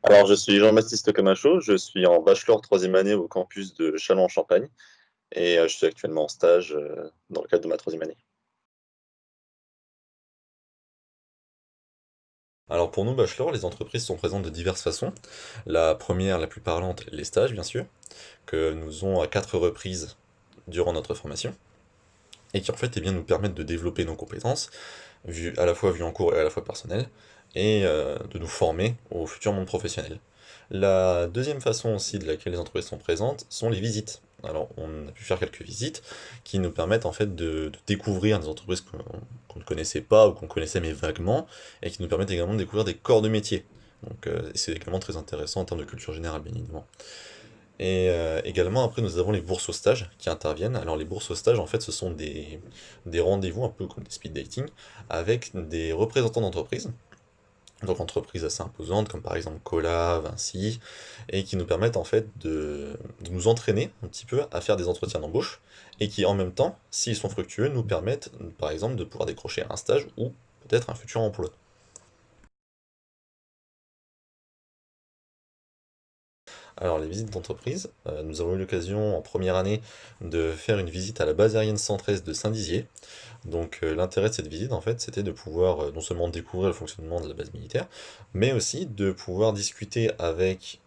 Alors, je suis Jean-Baptiste Camacho, je suis en bachelor troisième année au campus de Châlons-en-Champagne et je suis actuellement en stage, dans le cadre de ma troisième année. Alors pour nous, bachelors, les entreprises sont présentes de diverses façons. La première, la plus parlante, les stages, bien sûr, que nous faisons à 4 reprises durant notre formation, et qui en fait nous permettent de développer nos compétences, à la fois vues en cours et à la fois personnelles, et de nous former au futur monde professionnel. La deuxième façon aussi de laquelle les entreprises sont présentes sont les visites. Alors, on a pu faire quelques visites qui nous permettent en fait de découvrir des entreprises qu'on ne connaissait pas ou qu'on connaissait mais vaguement, et qui nous permettent également de découvrir des corps de métier. Donc, c'est également très intéressant en termes de culture générale, bien évidemment. Et également, après, nous avons les bourses au stage qui interviennent. Alors, les bourses au stage, en fait, ce sont des rendez-vous un peu comme des speed dating avec des représentants d'entreprises, donc entreprises assez imposantes comme par exemple Cola, Vinci, et qui nous permettent en fait de nous entraîner un petit peu à faire des entretiens d'embauche, et qui en même temps, s'ils sont fructueux, nous permettent par exemple de pouvoir décrocher un stage ou peut-être un futur emploi. Alors les visites d'entreprise, nous avons eu l'occasion en première année de faire une visite à la base aérienne 113 de Saint-Dizier. Donc l'intérêt de cette visite, en fait, c'était de pouvoir non seulement découvrir le fonctionnement de la base militaire, mais aussi de pouvoir discuter avec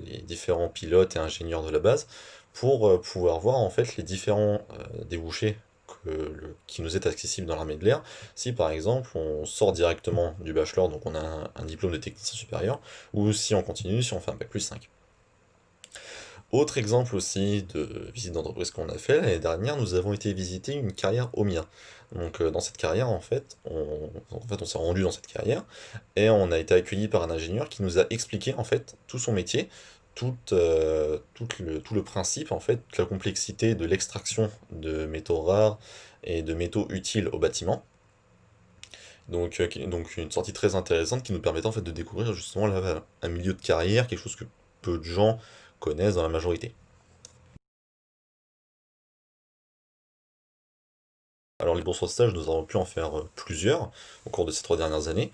les différents pilotes et ingénieurs de la base pour pouvoir voir en fait les différents débouchés qui nous est accessible dans l'armée de l'air. Si par exemple on sort directement du bachelor, donc on a un diplôme de technicien supérieur, ou si on continue, si on fait un bac+5. Autre exemple aussi de visite d'entreprise qu'on a fait, l'année dernière, nous avons été visiter une carrière OMIA. Donc dans cette carrière, en fait, on s'est rendu dans cette carrière et on a été accueilli par un ingénieur qui nous a expliqué en fait tout son métier, tout le principe, en fait, toute la complexité de l'extraction de métaux rares et de métaux utiles au bâtiment. Donc une sortie très intéressante qui nous permettait en fait de découvrir justement là, un milieu de carrière, quelque chose que peu de gens connaissent dans la majorité. Alors les bourses de stage, nous avons pu en faire plusieurs au cours de ces 3 dernières années.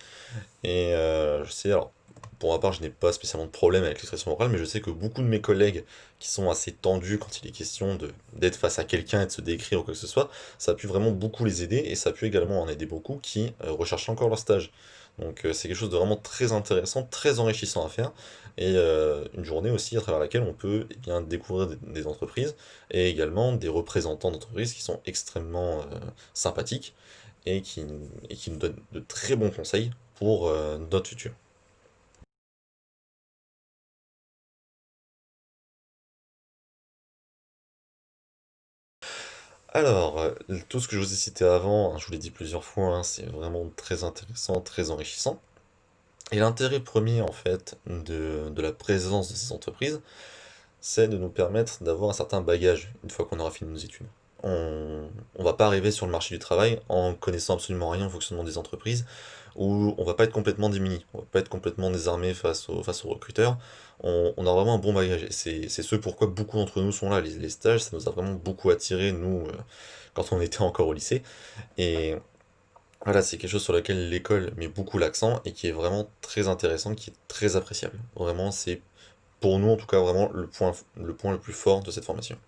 Et je sais, alors pour ma part, je n'ai pas spécialement de problème avec l'expression orale, mais je sais que beaucoup de mes collègues qui sont assez tendus quand il est question d'être face à quelqu'un et de se décrire ou quoi que ce soit, ça a pu vraiment beaucoup les aider et ça a pu également en aider beaucoup qui recherchent encore leur stage. Donc c'est quelque chose de vraiment très intéressant, très enrichissant à faire, et une journée aussi à travers laquelle on peut bien découvrir des entreprises et également des représentants d'entreprises qui sont extrêmement sympathiques et qui nous donnent de très bons conseils pour notre futur. Alors, tout ce que je vous ai cité avant, hein, je vous l'ai dit plusieurs fois, hein, c'est vraiment très intéressant, très enrichissant. Et l'intérêt premier, en fait, de la présence de ces entreprises, c'est de nous permettre d'avoir un certain bagage une fois qu'on aura fini nos études. On va pas arriver sur le marché du travail en connaissant absolument rien au fonctionnement des entreprises, où on va pas être complètement démuni, on va pas être complètement désarmé face aux recruteurs. On a vraiment un bon bagage. Et c'est ce pourquoi beaucoup d'entre nous sont là. Les stages, ça nous a vraiment beaucoup attiré, nous, quand on était encore au lycée. Et voilà, c'est quelque chose sur lequel l'école met beaucoup l'accent et qui est vraiment très intéressant, qui est très appréciable. Vraiment, c'est pour nous en tout cas vraiment le point le plus fort de cette formation.